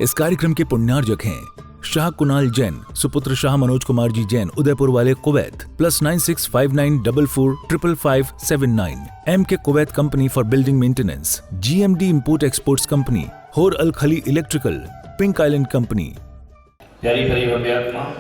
इस कार्यक्रम के पुण्यार्जक हैं शाह कुणाल जैन, सुपुत्र शाह मनोज कुमार जी जैन, उदयपुर वाले, कुवैत, +9659445579। एम के Kuwait company for building maintenance, GMD import exports company, होर अल खली इलेक्ट्रिकल, पिंक आइलैंड कंपनी। प्यारी प्यारी अभ्यात्मा,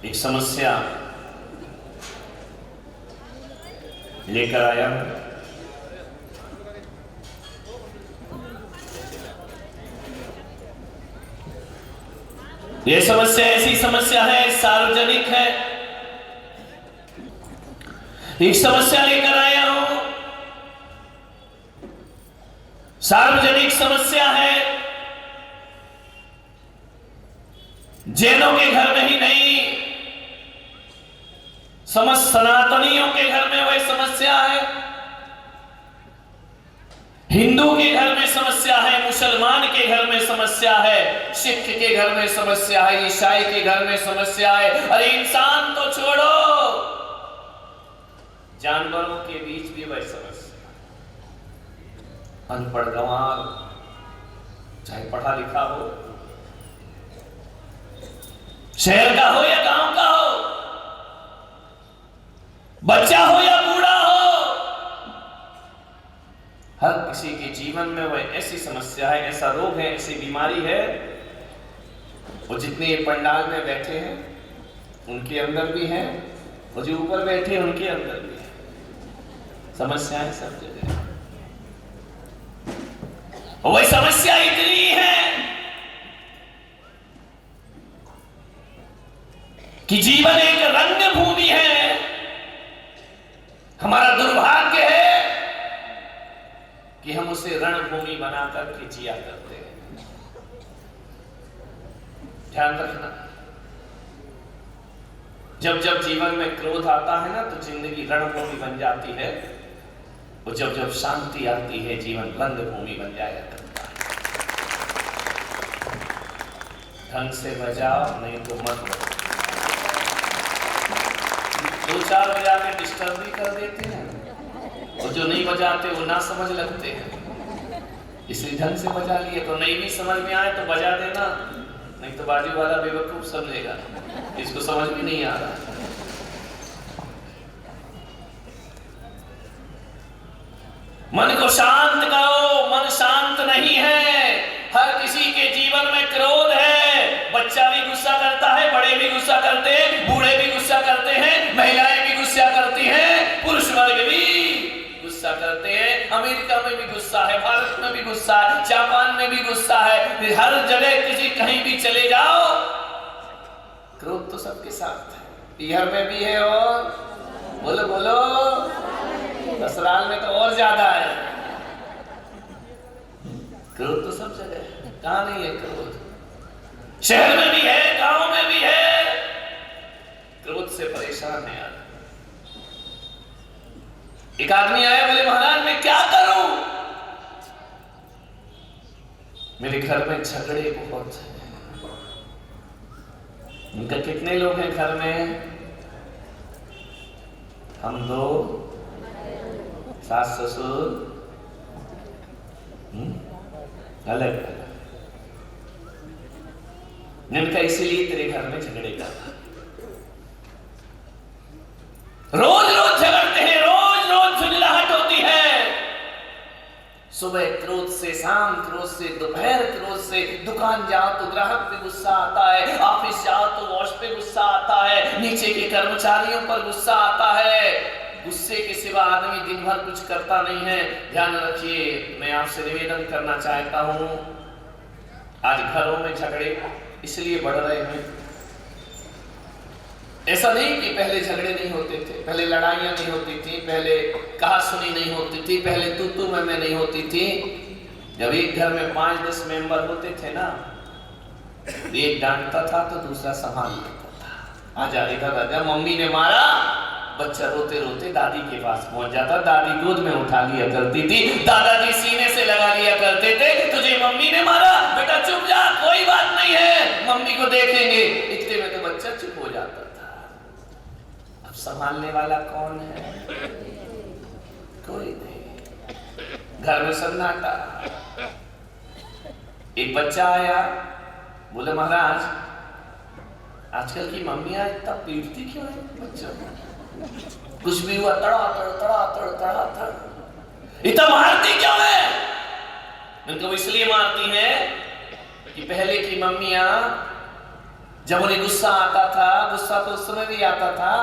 एक समस्या लेकर आया हूं। ये समस्या ऐसी समस्या है, सार्वजनिक है। एक समस्या लेकर आया हूं, सार्वजनिक समस्या है। जैनों के घर में ही नहीं, समस्त सनातनियों के घर में वह समस्या है। हिंदू के घर में समस्या है, मुसलमान के घर में समस्या है, सिख के घर में समस्या है, ईसाई के घर में समस्या है। अरे इंसान तो छोड़ो, जानवरों के बीच भी वह समस्या। अनपढ़ गंवार, चाहे पढ़ा लिखा हो, शहर का हो या गांव का हो, बच्चा हो या बूढ़ा हो, हर किसी के जीवन में वह ऐसी समस्या है, ऐसा रोग है, ऐसी बीमारी है। वो जितने पंडाल में बैठे हैं उनके अंदर भी है, और जो ऊपर बैठे हैं उनके अंदर भी है। समस्याएं सब जगह, और वह समस्या इतनी है कि जीवन एक रंग भूमि है। हमारा दुर्भाग्य है कि हम उसे रणभूमि बनाकर के जिया करते हैं। ध्यान रखना, जब जब जीवन में क्रोध आता है ना, तो जिंदगी रणभूमि बन जाती है, और जब जब शांति आती है, जीवन रंगभूमि बन जाया करता है। ढंग से बजाओ, नहीं तो मत बजाओ। 2-4 बजा के डिस्टर्ब भी कर देते हैं, और जो नहीं बजाते वो ना समझ लगते हैं। इसलिए ढंग से बजा लिए, तो नहीं भी समझ में आए तो बजा देना, नहीं तो बाजू वाला बेवकूफ समझेगा, इसको समझ भी नहीं आ रहा। मन को शांत करो, मन शांत नहीं है। हर किसी के जीवन में क्रोध है। बच्चा भी गुस्सा करता है, बड़े भी गुस्सा करते हैं, बूढ़े भी गुस्सा करते हैं, महिलाएं भी गुस्सा करती हैं, पुरुष वर्ग भी गुस्सा करते हैं। अमेरिका में भी गुस्सा है, भारत में भी गुस्सा है, जापान में भी गुस्सा है। हर जगह किसी कहीं भी चले जाओ, क्रोध तो सबके साथ है। बिहार में भी है, और बोलो बोलो, ससुराल में तो और ज्यादा है। क्रोध तो सब जगह है, कहां नहीं है क्रोध? शहर में भी है, गांव में भी है। क्रोध से परेशान है यार। एक आदमी आया, बोले महाराज मैं क्या करूं? मेरे घर में झगड़े बहुत हैं। उनका कितने लोग हैं घर में? हम 2, सास ससुर, अलग अलग। इनका इसीलिए तेरे घर में झगड़े का, रोज रोज झगड़ते हैं, रोज रोज झुंझलाहट होती है। सुबह क्रोध से, शाम क्रोध से, दोपहर क्रोध से। दुकान जाओ तो ग्राहक पे गुस्सा आता है, ऑफिस जाओ तो बॉस पे गुस्सा आता है, नीचे के कर्मचारियों पर गुस्सा आता है। गुस्से के सिवा आदमी दिन भर कुछ करता नहीं है। ध्यान रखिए, मैं आपसे निवेदन करना चाहता हूं, आज घरों में झगड़े इसलिए बढ़ रहे हैं। ऐसा नहीं कि पहले झगड़े नहीं होते थे, पहले लड़ाइयां नहीं होती थी, पहले कहा सुनी नहीं होती थी, पहले तू मैं नहीं होती थी। जब एक घर में 5-10 मेंबर होते थे ना, एक डांटता था तो दूसरा संभाल लेता था। आजा इधर आजा, मम्मी ने मारा, बच्चा रोते रोते दादी के पास पहुंच जाता, दादी गोद में उठा लिया करती थी, दादाजी सीने से लगा लिया करते थे, तुझे मम्मी ने मारा, बेटा चुप जा, कोई बात नहीं है, मम्मी को देखेंगे। इतने में तो बच्चा चुप हो जाता था। अब संभालने वाला कौन है? कोई नहीं। घर में सन्नाटा। एक बच्चा आया, बोले महाराज आजकल की मम्मियां इतना पीटती क्यों है बच्चों को? कुछ भी हुआ तड़ा इतना मारती क्यों है? उनको इसलिए मारती है कि पहले की मम्मियां जब उन्हें गुस्सा आता था, गुस्सा तो उस समय भी आता था,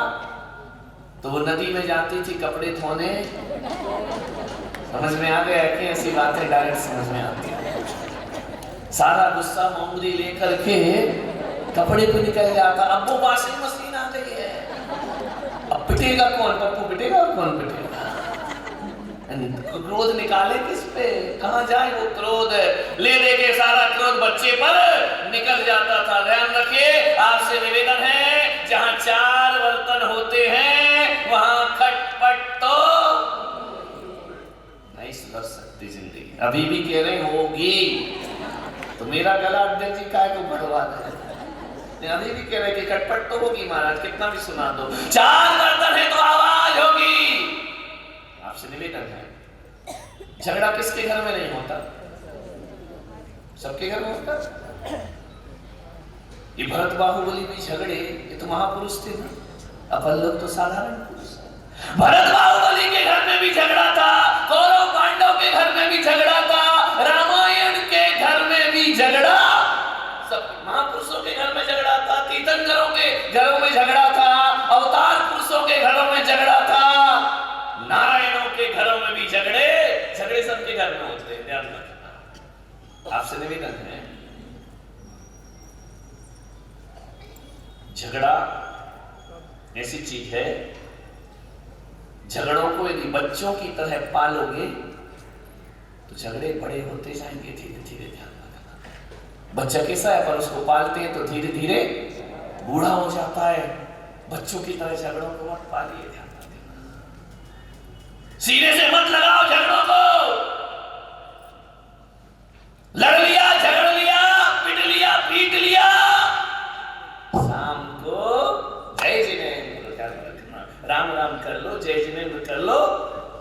तो वो नदी में जाती थी कपड़े धोने। समझ में आ गया कि ऐसी बातें डायरेक्ट समझ में आती है। सारा गुस्सा मोमरी लेकर के कपड़े पे निकल जाता। अब वो वॉशिंग मशीन आ गई है, अब पिटेगा कौन? पप्पू पिटेगा और कौन पिटेगा? क्रोध निकाले किस पे? कहां जाए वो क्रोध? ले दे के सारा क्रोध बच्चे पर निकल जाता था। ध्यान रखिए, आपसे निवेदन है, जहां 4 बर्तन होते हैं वहां खटपट तो नहीं सुधर सकती जिंदगी। अभी भी कह रहे होगी तो मेरा गला अध्यक्ष जी काय को बढ़वा दे। अभी भी कह रहे कि खटपट तो होगी महाराज, कितना भी सुना दो। 4 बर्तन है तो आवाज होगी। आपसे निवेदन है, झगड़ा किसके घर में नहीं होता? सबके घर में होता। ये भरत बाहुबली भी झगड़े, ये तो महापुरुष थे ना, अपन लोग तो साधारण पुरुष। भरत बाहुबली के घर में भी झगड़ा था, कौरव पांडव के घर में भी झगड़ा था, रामायण के घर में भी झगड़ा, सब महापुरुषों के घर में झगड़ा था, तीर्थंकरों के घरों में झगड़ा था, अवतार पुरुषों के घरों में झगड़ा था, नारायणों के घरों में भी झगड़े सबके घर में होते हैं। ध्यान रखना। आपसे निवेदन है, झगड़ा ऐसी चीज है, झगड़ों को यदि बच्चों की तरह पालोगे तो झगड़े बड़े होते जाएंगे धीरे धीरे। ध्यान रखना। बच्चा कैसा है, पर उसको पालते हैं तो धीरे धीरे बूढ़ा हो जाता है। बच्चों की तरह झगड़ों को मत पालिए। ध्यान सीने से मत लगाओ झगड़ों को। लड़ लिया, झगड़ लिया, पिट लिया, पीट लिया, शाम को जय जिनेंद्र रखना, राम राम कर लो, जय जिनेंद्र कर लो।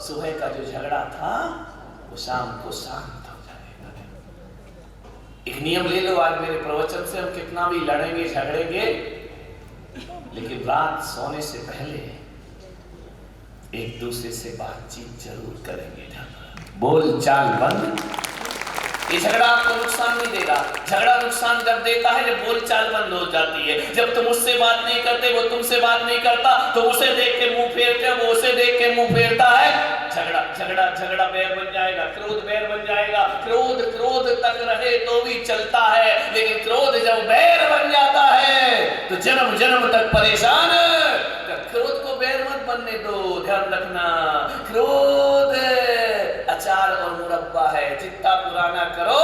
सुबह का जो झगड़ा था वो शाम को शांत हो जाएगा। एक नियम ले लो आज मेरे प्रवचन से, हम कितना भी लड़ेंगे झगड़ेंगे, लेकिन रात सोने से पहले एक दूसरे से बातचीत जरूर करेंगे। बोल चाल बंद। ये झगड़ा आपको नुकसान नहीं देगा। झगड़ा नुकसान जब देता है जब बोल चाल बंद हो जाती है। जब तुम उससे बात नहीं करते, वो तुमसे बात नहीं करता, तो उसे देख के मुंह फेरते हो, वो उसे देख के मुंह फेरता है। झगड़ा झगड़ा झगड़ा बैर बन जाएगा, क्रोध बैर बन जाएगा। क्रोध क्रोध तक रहे तो भी चलता है, लेकिन क्रोध जब बैर बन जाता है तो जन्म जन्म तक परेशान। क्रोध को बैर मत बनने दो। ध्यान रखना, क्रोध अचार और मुरब्बा है, जितना पुराना करो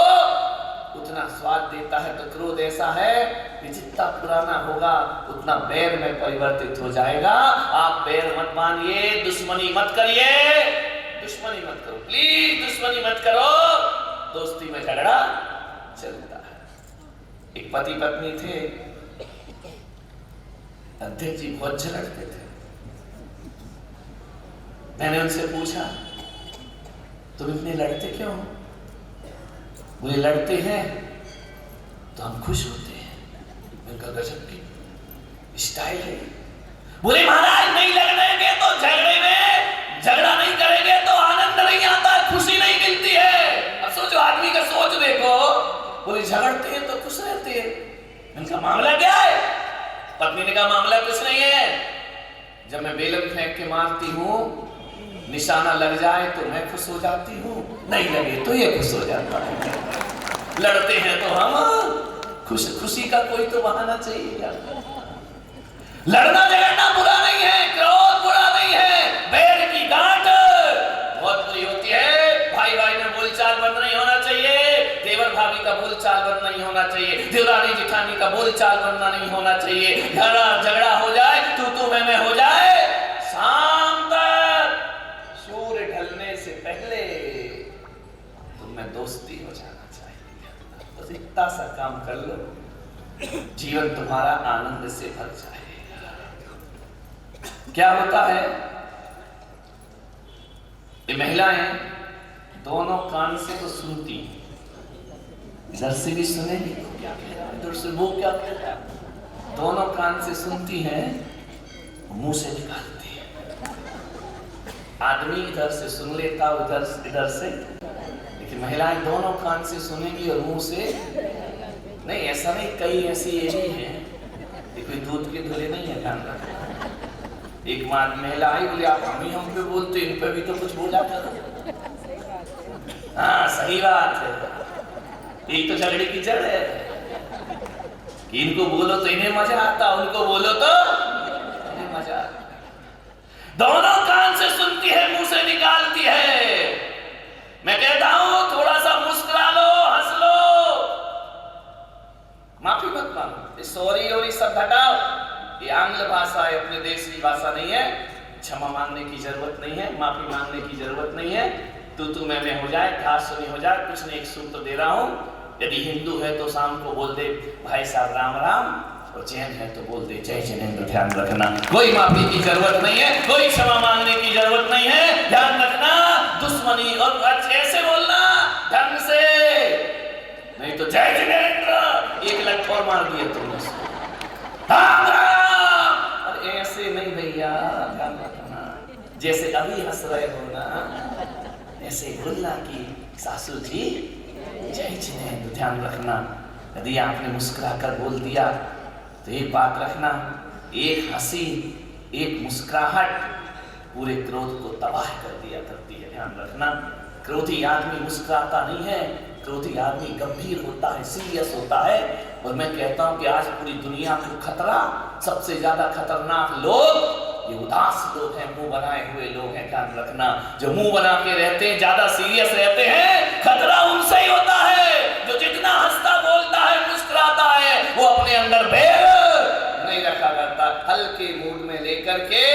उतना स्वाद देता है। तो क्रोध ऐसा है कि जितना पुराना होगा उतना बैर में परिवर्तित हो जाएगा। आप बैर मत मानिए, दुश्मनी मत करिए, दुश्मनी मत करो, प्लीज दुश्मनी मत करो। दोस्ती में झगड़ा चलता है। एक पति पत्नी थे, अध्यक्ष जी बहुत झगड़ते थे। मैंने उनसे पूछा तुम इतने लड़ते क्यों? बोले लड़ते हैं तो हम खुश होते हैं। उनका गजब की स्टाइल है। बोले महाराज नहीं लड़ेंगे तो झगड़े में, झगड़ा नहीं करेंगे तो आनंद नहीं आता, खुशी नहीं मिलती है। अब सोचो, आदमी का सोच देखो। बोले झगड़ते हैं तो खुश रहते हैं। उनका मामला क्या है? पत्नी ने कहा मामला कुछ नहीं है, जब मैं बेलन फेंक के मारती हूँ, निशाना लग जाए तो मैं खुश हो जाती हूँ, नहीं लगे तो ये खुश हो जाता है। लड़ते हैं तो हम खुशी का कोई तो बहाना चाहिए। लड़ना झगड़ना बुरा नहीं है, क्रोध बुरा नहीं है, बैर की गांठ बहुत बुरी होती है। भाई भाई में बोलचाल बंद नहीं होना चाहिए, देवर भाभी का बोलचाल बंद नहीं होना चाहिए, देवरानी जिठानी का बोलचाल बनना नहीं होना चाहिए। झगड़ा हो जाए, तू मैं हो जाए, शाम तक सूर्य ढलने से पहले तुम्हें दोस्ती हो जाना चाहिए। बस इतना सा काम कर लो, जीवन तुम्हारा आनंद से भर जाएगा। क्या होता है, ये महिलाएं दोनों कान से तो सुनती, इधर से भी सुनेगी क्या कह रहा है, इधर से वो क्या कह रहा है, दोनों कान से सुनती है, मुंह से निकालती है। आदमी इधर से सुन लेता, इधर से, लेकिन महिलाएं दोनों कान से सुनेगी और मुंह से नहीं। ऐसा नहीं, कई ऐसी ये भी है, ये कोई दूध के धुले नहीं है, ध्यान रखना। एक महिला आई, बोले आप हम पे बोलते, इन पे भी तो कुछ बोला करो। हाँ सही बात है, यही तो झगड़े की जड़ है कि इनको बोलो तो इन्हें मजा आता, उनको बोलो तो इन्हें मजा आता। दोनों कान से सुनती है, मुंह से निकालती है। मैं कहता हूं थोड़ा सा मुस्कुरा लो, हंस लो, माफी मत मांगो, सॉरी और ये सब हटाओ। ये आंग्ल भाषा है, अपने देश की भाषा नहीं है। क्षमा मांगने की जरूरत नहीं है, माफी मांगने की जरूरत नहीं है। तू मैं हो जाए, घास सुनी हो जाए, कुछ नहीं, एक सूत्र दे रहा हूं। यदि हिंदू है तो शाम को बोल दे भाई साहब राम राम, और जैन है तो बोल दे जय जिनेंद्र। ध्यान रखना, कोई माफी की जरूरत नहीं है, कोई क्षमा मांगने की जरूरत नहीं है। ध्यान रखना, दुश्मनी और ऐसे बोलना ढंग से, नहीं तो जय जिनेंद्र एक लठ और मार दिए तुमने, राम राम। और ऐसे नहीं भैया, ध्यान रखना, जैसे अभी हंस रहे हो ना, ऐसे बोलना कि सासू जी जय जिनेंद्र। ध्यान रखना, यदि आपने मुस्कुरा कर बोल दिया तो एक बात रखना, एक हंसी, एक मुस्कुराहट पूरे क्रोध को तबाह कर दिया करती है। ध्यान रखना, क्रोधी आदमी मुस्कुराता नहीं है, क्रोधी आदमी गंभीर होता है, सीरियस होता है। और मैं कहता हूं कि आज पूरी दुनिया को खतरा, सबसे ज्यादा खतरनाक लोग ये उदास लोग हैं, मुंह बनाए हुए लोग हैं। ध्यान रखना, जो मुंह बना के रहते हैं, ज्यादा सीरियस रहते हैं, खतरा उनसे ही होता है। जो जितना हंसता बोलता है, मुस्कुराता है, वो अपने अंदर बैर नहीं रखा करता। हल्के मूड में लेकर के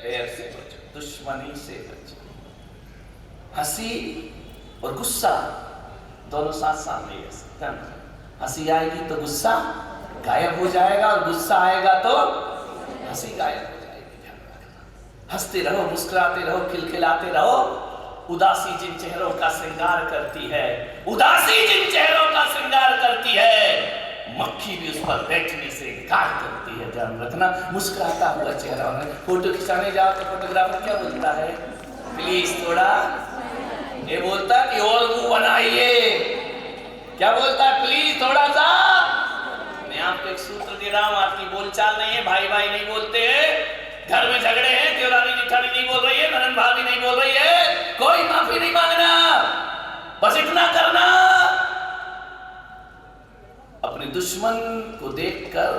बैर से बचो, दुश्मनी से बचो। हंसी और गुस्सा दोनों साथ साथ नहीं रह सकते। हंसी आएगी तो गुस्सा गायब हो जाएगा, और गुस्सा आएगा तो हंसी गायब हो जाएगी। ध्यान रखना, हंसते रहो, मुस्कुराते रहो, खिलखिलाते रहो। उदासी जिन चेहरों का श्रृंगार करती है, उदासी जिन चेहरों का श्रृंगार करती है, मक्खी भी उस पर बैठने से इनकार करती है। ध्यान रखना, मुस्कुराता हुआ चेहरा। फोटो खिंचाने जाओ तो फोटोग्राफर क्या बोलता है, प्लीज थोड़ा, ये बोलता कि और मुंह बनाइए, क्या बोलता है, प्लीज थोड़ा सा। मैं आपको एक सूत्र दे रहा हूं, आपकी बोलचाल नहीं है, भाई भाई नहीं बोलते हैं, घर में झगड़े हैं, देवरानी जिठानी नहीं बोल रही है, ननद भाभी नहीं बोल रही है, कोई माफी नहीं मांगना, बस इतना करना, अपने दुश्मन को देखकर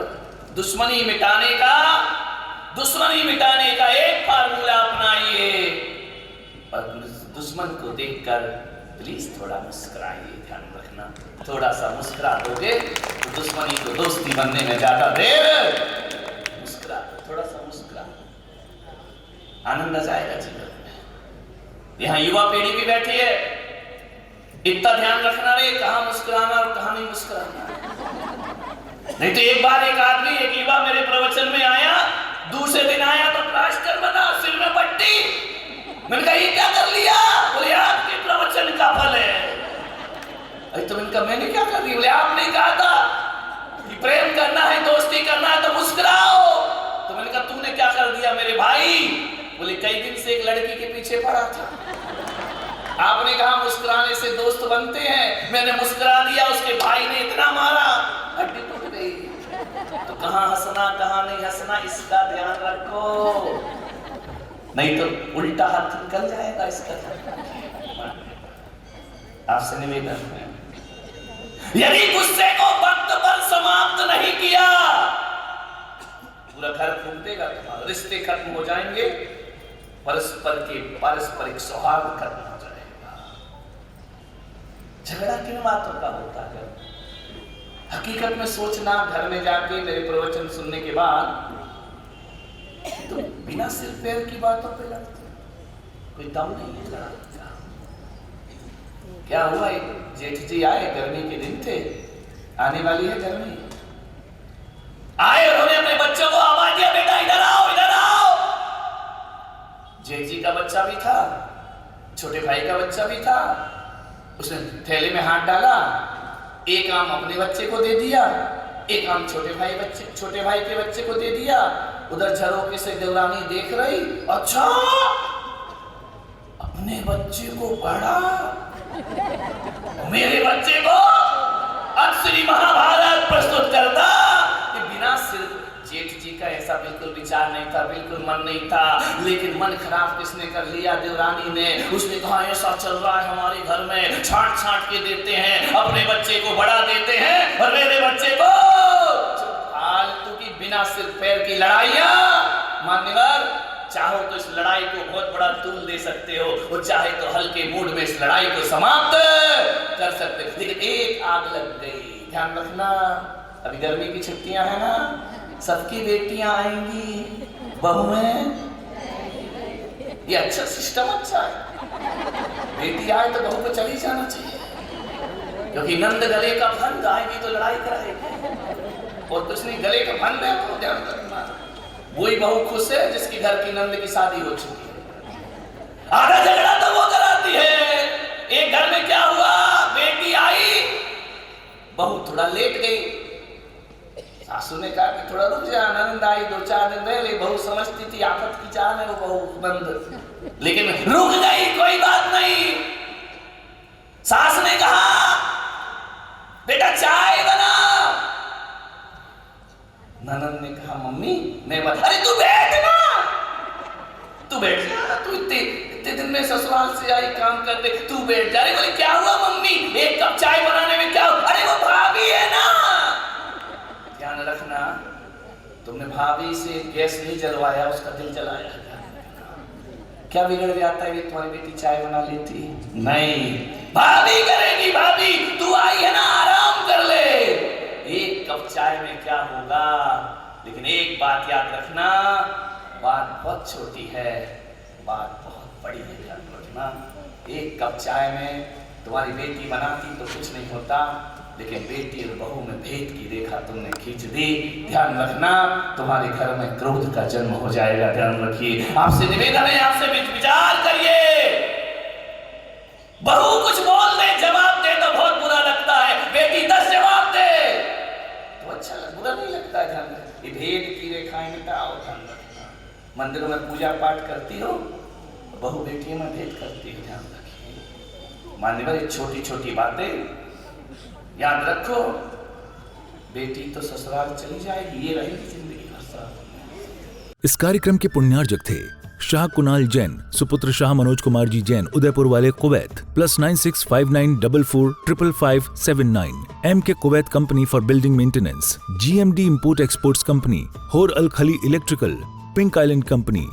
दुश्मनी मिटाने का एक फार्मूला अपनाइए। और दुश्मन को देखकर प्लीज थोड़ा मुस्कुराइए। ध्यान रखना, थोड़ा सा मुस्कुरा दोगे तो दुश्मनी को दोस्ती बनने में ज्यादा देर, मुस्कुरा, थोड़ा सा मुस्कुरा, आनंद आ जाएगा जीवन में। यहाँ युवा पीढ़ी भी बैठी है, इतना ध्यान रखना रे, कहाँ मुस्कुराना और कहाँ नहीं मुस्कुराना। नहीं तो एक बार एक आदमी, एक युवा मेरे प्रवचन में आया, दूसरे दिन आया तो प्लास्टर बना, सिर में पट्टी। मैंने कहा ये क्या कर लिया? बोले आपके प्रवचन का फल है। अरे तो इनका मैंने क्या कर दिया? बोले आपने कहा था कि प्रेम करना है, दोस्ती करना है तो मुस्कुराओ। तो मैंने कहा तूने क्या कर दिया मेरे भाई? बोले कई दिन से एक लड़की के पीछे पड़ा था, आपने कहा मुस्कुराने से दोस्त बनते हैं, मैंने मुस्कुरा दिया, उसके भाई ने इतना मारा, हड्डी टूट गई। तो कहाँ हंसना कहाँ नहीं हंसना, इसका ध्यान रखो, नहीं तो उल्टा हाथ निकल जाएगा इसका। आपसे निवेदन है, यदि गुस्से को वक्त पर समाप्त नहीं किया, पूरा घर फूटेगा तुम्हारा, रिश्ते खत्म हो जाएंगे, परस्पर के पारस्परिक सौहार्द खत्म हो जाएगा। झगड़ा किन बातों का होता है? हकीकत में सोचना, घर में जाके मेरे प्रवचन सुनने के बाद तो बिना सिर पैर की बातों पे लड़ते, कोई दम नहीं है लड़ाई का। क्या हुआ, एक जेठ जी आए, गर्मी के दिन थे, आने वाली है गर्मी, आए, उन्होंने अपने बच्चों को आवाज दिया, बेटा इधर आओ इधर आओ। जेठ जी का बच्चा भी था, छोटे भाई का बच्चा भी था, उसने थैले में हाथ डाला, एक आम अपने बच्चे को दे दिया, एक आम छोटे भाई के बच्चे को दे दिया। उधर झरोके से देवरानी देख रही, अच्छा अपने बच्चे को बड़ा, मेरे बच्चे को। अब श्री महाभारत प्रस्तुत करता कि बिना सिर्फ जेठ जी का ऐसा बिल्कुल विचार नहीं था, बिल्कुल मन नहीं था, लेकिन मन खराब किसने कर लिया? देवरानी ने। उसने कहा ऐसा चल रहा है हमारे घर में, छांट छांट के देते हैं, अपने बच्चे को बड़ा देते हैं और मेरे बच्चे को फालतू की बिना सिर पैर की लड़ाइयां। मान्यवर, चाहो तो इस लड़ाई को बहुत बड़ा तूल दे सकते हो, और चाहे तो हल्के मूड में इस लड़ाई को समाप्त कर सकते हो, लेकिन एक आग लग गई। ध्यान रखना, अभी गर्मी की छुट्टियां है ना, सबकी बेटियां आएंगी, बहुएं। ये अच्छा सिस्टम अच्छा है, बेटी आए तो बहू को चली जाना चाहिए, क्योंकि नंद गले का फंद आएगी तो लड़ाई कराएगी, और कुछ नहीं गले का फंद है तो ध्यान रखना। वही बहू खुश है जिसकी घर की नंद की शादी हो चुकी है। आधा झगड़ा तो वो कराती है। एक घर में क्या हुआ, बेटी आई, बहू थोड़ा लेट गई, सासू ने कहा कि थोड़ा रुक जा, नंद आई 2-4 दिन रह ले। बहू समझती थी आफत की जान है वो बहू नंद, लेकिन रुक गई, कोई बात नहीं। सास ने कहा बेटा चाय बना, ननद ने कहा मम्मी मैं बता। अरे तू बैठ ना, तू बैठ जा, तू इतने दिन में ससुराल से आई काम करते, तू बैठ जा। अरे बोले क्या हुआ मम्मी, एक कप चाय बनाने में क्या हुआ? अरे वो भाभी है ना। ध्यान रखना, तुमने भाभी से गैस नहीं जलवाया, उसका दिल जलाया। क्या बिगड़ जाता है कि तुम्हारी बेटी चाय बना लेती? नहीं, भाभी करेगी, भाभी तू आई है ना, आराम कर ले। एक कप चाय में क्या होगा, लेकिन एक बात याद रखना, बात बहुत छोटी है, बात बहुत बड़ी है। ध्यान रखना, एक कप चाय में तुम्हारी बेटी बनाती तो कुछ नहीं होता, लेकिन बेटी और बहू में भेद की रेखा तुमने खींच दी। ध्यान रखना, तुम्हारे घर में क्रोध का जन्म हो जाएगा। ध्यान रखिए, आपसे निवेदन है, आपसे विचार करिए। बहू कुछ बोल दे, जवाब दे तो बहुत बुरा लगता है, बेटी 10 जवाब दे तो अच्छा बुरा नहीं लगता है। ध्यान रखिए, भेद की रेखाएं मिटाओ। ध्यान रखना, मंदिरों में पूजा पाठ करती हो, बहू बेटियों में भेद करती हो। ध्यान रखिए मान्यवर, ये छोटी छोटी बातें याद रखो। बेटी तो ससुराल चली जाएगी, ये रहेगी जिंदगी भर साथ। इस कार्यक्रम के पुण्यार्जक थे शाह कुणाल जैन, सुपुत्र शाह मनोज कुमार जी जैन, उदयपुर वाले, Kuwait. +96 59 44 555 79। MK Kuwait company for building maintenance, GMD import exports company, होर अल खली इलेक्ट्रिकल, पिंक आइलैंड कंपनी,